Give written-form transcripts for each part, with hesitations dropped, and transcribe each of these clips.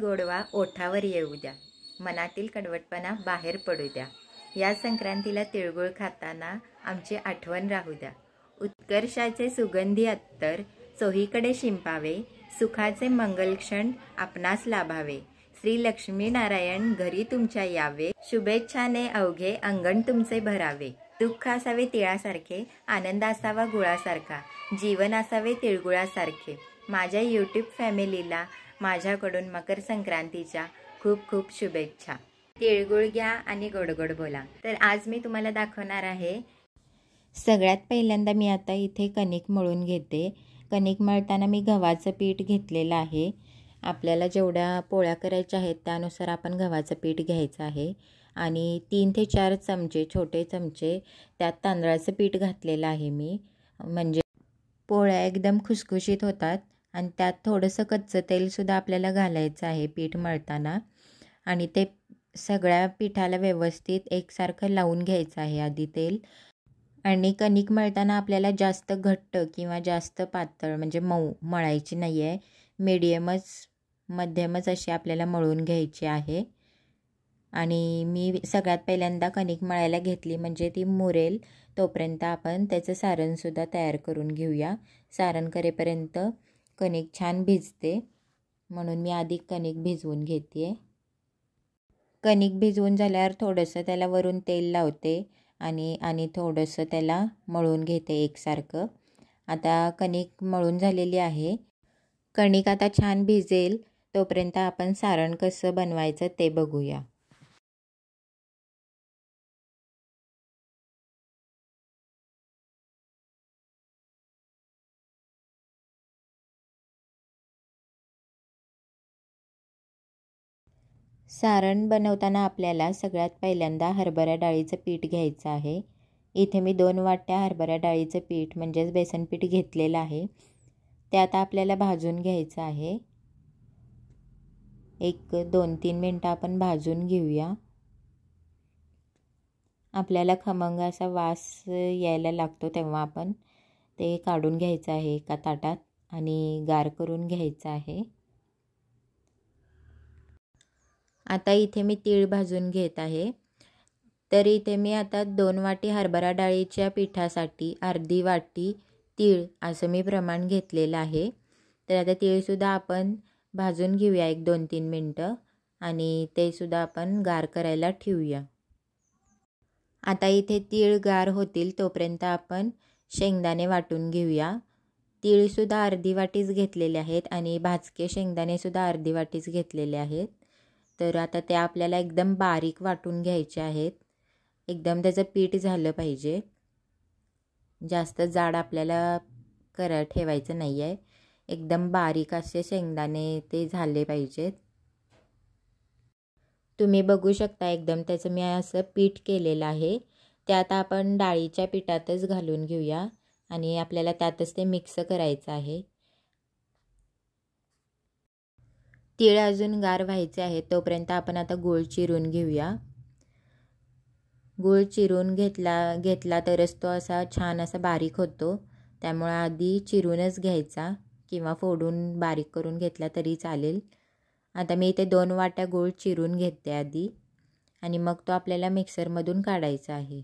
गोडवा ओठावर येऊ द्या, मनातील कडवटपणा बाहेर पडू द्या. या संक्रांतीला तिळगुळ खाताना आमची आठवण राहू द्या. उत्कर्षाचे सुगंधी अत्तर चोहीकडे शिंपावे, सुखाचे मंगलक्षण आपणास लाभावे. श्री लक्ष्मीनारायण घरी तुमच्या यावे, शुभेच्छाने अवघे अंगण तुमचे भरावे. दुःख असावे तिळासारखे, आनंद असावा गुळासारखा, जीवन असावे तिळगुळासारखे. माझ्या यूट्यूब फॅमिलीला माझ्याकडून मकर संक्रांतीच्या खूप खूप शुभेच्छा. तिळगुळ घ्या आणि गोड गोड बोला. तर आज मी तुम्हाला दाखवणार आहे. सगळ्यात पहिल्यांदा मी आता इथे कणिक मळून घेते. कणिक मळताना मी गव्हाचं पीठ घेतलेलं आहे. आपल्याला जेवढ्या पोळ्या करायच्या आहेत त्यानुसार आपण गव्हाचं पीठ घ्यायचं आहे. आणि 3 ते 4 चमचे छोटे चमचे त्यात तांदळाचं पीठ घातलेलं आहे मी. म्हणजे पोळ्या एकदम खुसखुशीत होतात. आणि त्यात थोडंसं कच्चं तेलसुद्धा आपल्याला घालायचं आहे पीठ मळताना. आणि ते सगळ्या पिठाला व्यवस्थित एकसारखं लावून घ्यायचं आहे आधी तेल. आणि कणिक मळताना आपल्याला जास्त घट्ट किंवा जास्त पातळ म्हणजे मऊ मळायची नाही आहे. मध्यमच अशी आपल्याला मळून घ्यायची आहे. आणि मी सगळ्यात पहिल्यांदा कणिक मळायला घेतली म्हणजे ती मुरेल तोपर्यंत आपण त्याचं सारणसुद्धा तयार करून घेऊया. सारण करेपर्यंत कणिक छान भिजते, म्हणून मी आधी कणिक भिजवून घेते. कणिक भिजवून झाल्यावर थोडंसं त्याला वरून तेल लावते आणि थोडंसं त्याला मळून घेते एकसारखं. आता कणिक मळून झालेली आहे. कणिक आता छान भिजेल तोपर्यंत आपण सारण कसं बनवायचं ते बघूया. सारण बनवताना आपल्याला सगळ्यात पहिल्यांदा हरभरा डाळीचं पीठ घ्यायचं आहे. इथे मी 2 वाट्या हरभरा डाळीचं पीठ म्हणजेच बेसन पीठ घेतलेलं आहे. ते आता आपल्याला भाजून घ्यायचं आहे. 2-3 मिनटं आपण भाजून घेऊया. आपल्याला खमंग असा वास यायला लागतो तेव्हा आपण ते काढून घ्यायचं आहे एका ताटात आणि गार करून घ्यायचं आहे. आता इथे मी तीळ भाजून घेत आहे. तर इथे मी आता 2 वाटी हरभरा डाळीच्या पिठासाठी अर्धी वाटी तीळ असं मी प्रमाण घेतलेलं आहे. तर आता तीळसुद्धा आपण भाजून घेऊया 1-2-3 मिनटं आणि ते सुद्धा आपण गार करायला ठेवूया. आता इथे तीळ गार होतील तोपर्यंत आपण शेंगदाणे वाटून घेऊया. तीळसुद्धा अर्धी वाटीच घेतलेले आहेत आणि भाजके शेंगदाणेसुद्धा अर्धी वाटीच घेतलेले आहेत. तर आता ते आपल्याला एकदम बारीक वाटून घ्यायचे आहेत. एकदम त्याचं पीठ झालं पाहिजे. जास्त जाड आपल्याला ठेवायचं नाही आहे. एकदम बारीक असे शेंगदाणे ते झाले पाहिजेत. तुम्ही बघू शकता एकदम त्याचं मी असं पीठ केलेलं आहे. ते आता आपण डाळीच्या पिठातच घालून घेऊया आणि आपल्याला त्यातच ते मिक्स करायचं आहे. तीळ अजून गार व्हायचे आहे तोपर्यंत आपण आता गूळ चिरून घेऊया. गूळ चिरून घेतला तरच तो असा छान असा बारीक होतो. त्यामुळे आधी चिरूनच घ्यायचा किंवा फोडून बारीक करून घेतला तरी चालेल. आता मी इथे 2 वाट्या गूळ चिरून घेते आधी आणि मग तो आपल्याला मिक्सरमधून काढायचा आहे.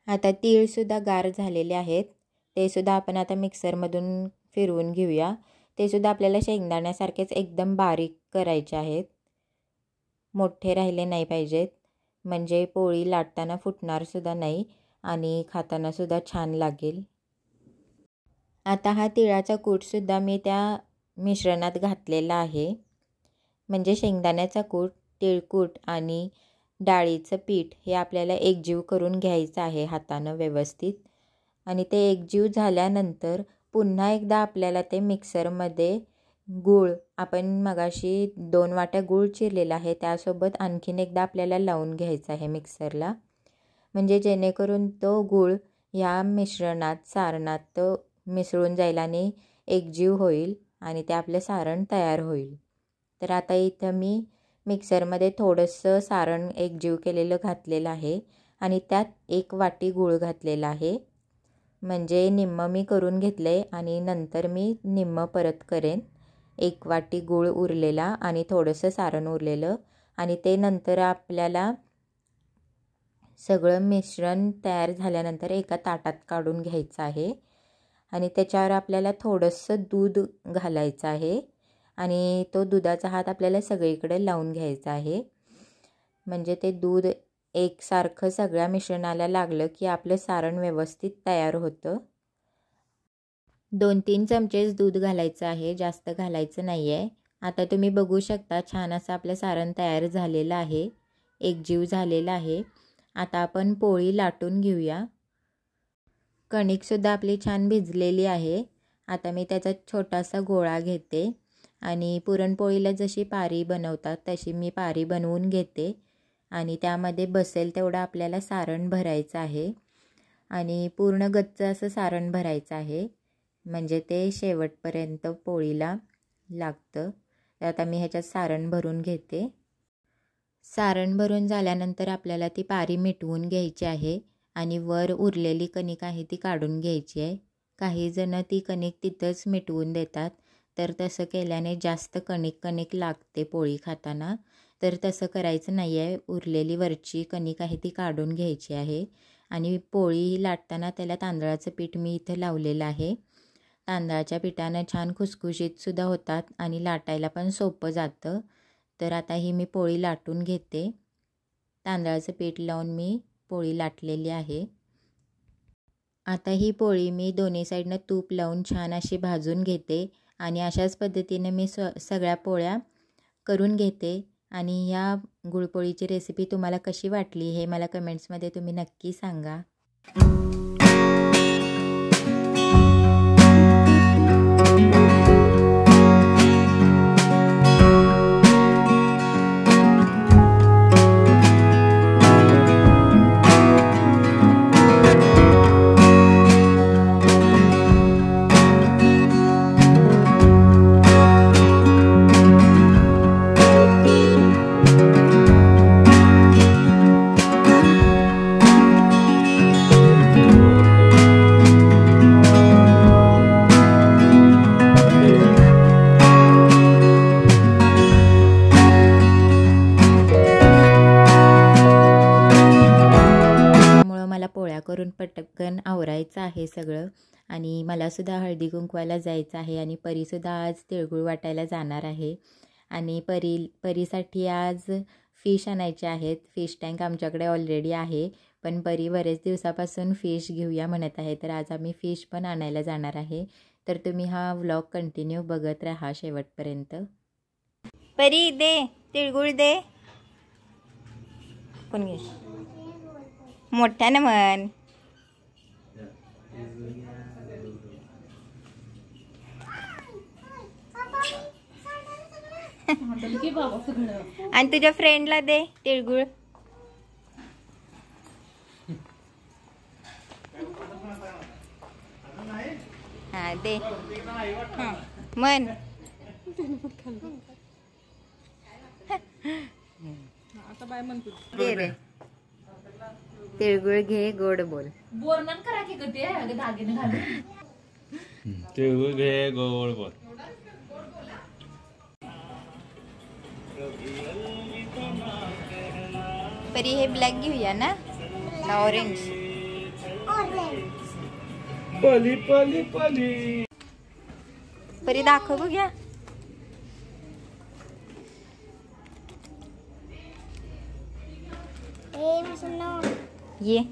आता तीळसुद्धा गार झालेले आहेत. ते सुद्धा आपण आता मिक्सरमधून फिरवून घेऊया. ते सुद्धा आपल्याला शेंगदाण्यासारखेच एकदम बारीक करायचे आहेत. मोठे राहिले नाही पाहिजेत म्हणजे पोळी लाटताना फुटणार सुद्धा नाही आणि खाताना सुद्धा छान लागेल. आता हा तिळाचा कूटसुद्धा मी त्या मिश्रणात घातलेला आहे. म्हणजे शेंगदाण्याचा कूट, तिळकूट आणि डाळीचं पीठ हे आपल्याला एकजीव करून घ्यायचं आहे हातानं व्यवस्थित. आणि ते एकजीव झाल्यानंतर पुन्हा एकदा आपल्याला ते मिक्सरमध्ये गूळ आपण मगाशी 2 वाट्या गूळ चिरलेला आहे त्यासोबत आणखीन एकदा आपल्याला लावून घ्यायचा आहे मिक्सरला. म्हणजे जेणेकरून तो गूळ ह्या सारणात तो मिसळून जाईल आणि एकजीव होईल आणि ते आपलं सारण तयार होईल. तर आता इथं मी मिक्सरमध्ये थोडंसं सारण एकजीव केलेलं घातलेलं आहे आणि त्यात 1 वाटी गूळ घातलेला आहे. म्हणजे निम्मं मी करून घेतलं आहे आणि नंतर मी निम्मं परत करेन. 1 वाटी गूळ उरलेला आणि थोडंसं सारण उरलेलं, आणि ते नंतर आपल्याला सगळं मिश्रण तयार झाल्यानंतर एका ताटात काढून घ्यायचं आहे आणि त्याच्यावर आपल्याला थोडंसं दूध घालायचं आहे आणि तो दुधाचा हात आपल्याला सगळीकडे लावून घ्यायचा आहे. म्हणजे ते दूध एकसारखं सगळ्या मिश्रणाला लागलं की आपलं सारण व्यवस्थित तयार होतं. 2-3 चमचेच दूध घालायचं आहे, जास्त घालायचं नाही आहे. आता तुम्ही बघू शकता छान असं आपलं सारण तयार झालेलं आहे, एकजीव झालेला आहे. आता आपण पोळी लाटून घेऊया. कणिकसुद्धा आपली छान भिजलेली आहे. आता मी त्याचा छोटासा गोळा घेते आणि पुरणपोळीला जशी पारी बनवतात तशी मी पारी बनवून घेते आणि त्यामध्ये बसेल तेवढं आपल्याला सारण भरायचं आहे आणि पूर्ण गच्च असं सारण भरायचं आहे, म्हणजे ते शेवटपर्यंत पोळीला लागतं. आता मी ह्याच्यात सारण भरून घेते. सारण भरून झाल्यानंतर आपल्याला ती पारी मिटवून घ्यायची आहे आणि वर उरलेली कणिक आहे ती काढून घ्यायची आहे. काही जण ती कणिक तिथंच मिटवून देतात, तर तसं केल्याने जास्त कणिक लागते पोळी खाताना, तर तसं करायचं नाही आहे. उरलेली वरची कणिक आहे ती काढून घ्यायची आहे आणि पोळी लाटताना त्याला तांदळाचं पीठ मी इथं लावलेलं आहे. तांदळाच्या पिठानं छान खुसखुशीतसुद्धा होतात आणि लाटायला पण सोपं जातं. तर आता ही मी पोळी लाटून घेते. तांदळाचं पीठ लावून मी पोळी लाटलेली आहे. आता ही पोळी मी दोन्ही साईडनं तूप लावून छान अशी भाजून घेते आणि अशाच पद्धतीने मी सगळ्या पोळ्या करून घेते. आणि ह्या गुळपोळीची रेसिपी तुम्हाला कशी वाटली हे मला कमेंट्समध्ये तुम्ही नक्की सांगा. पोळ्या करून पटकन आवरायचं आहे सगळं आणि मलासुद्धा हळदी कुंकवाला जायचं आहे आणि परीसुद्धा आज तिळगुळ वाटायला जाणार आहे. आणि परीसाठी आज फिश आणायचे आहेत. फिश टँक आमच्याकडे ऑलरेडी आहे, पण परी बरेच दिवसापासून फिश घेऊया म्हणत आहे, तर आज आम्ही फिश पण आणायला जाणार आहे. तर तुम्ही हा व्लॉग कंटिन्यू बघत राहा शेवटपर्यंत. परी दे तिळगुळ दे. कोण घे मोठ्यानं म्हण. आणि तुझ्या फ्रेंडला दे तिळगुळ. हा दे म्हण. दे रे तिळगुळ घे, गोड बोल. बोरनन करा की गते दागिने घालून. तिळगुळ घे, गोड बोल. परी हे ब्लॅक घेऊया ना का ऑरेंज? पली पली पली. परी दाखव बघूया. ये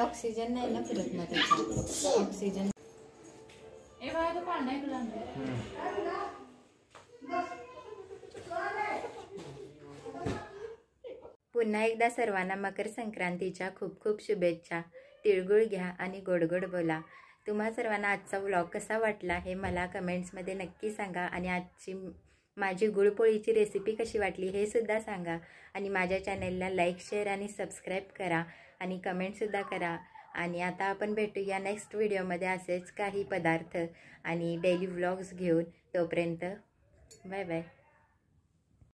ऑक्सिजन नाही ना फिरत ना त्याचा ऑक्सिजन. ए बाळा तो पाळणा इकडे आणला. पुन्हा एकदा सर्वांना मकर संक्रांतीच्या खूप खूप शुभेच्छा. तिळगुळ घ्या आणि गोड गोड बोला. तुम्हा सर्वांना आजचा व्लॉग कसा वाटला हे मला कमेंट्समध्ये नक्की सांगा. आणि आजची माझी गुळपोळीची रेसिपी कशी वाटली हे सुद्धा सांगा. आणि माझ्या चॅनलला लाईक शेअर आणि सबस्क्राईब करा आणि कमेंटसुद्धा करा. आणि आता आपण भेटूया नेक्स्ट व्हिडिओमध्ये असेच काही पदार्थ आणि डेली व्लॉग्स घेऊन. तोपर्यंत बाय बाय.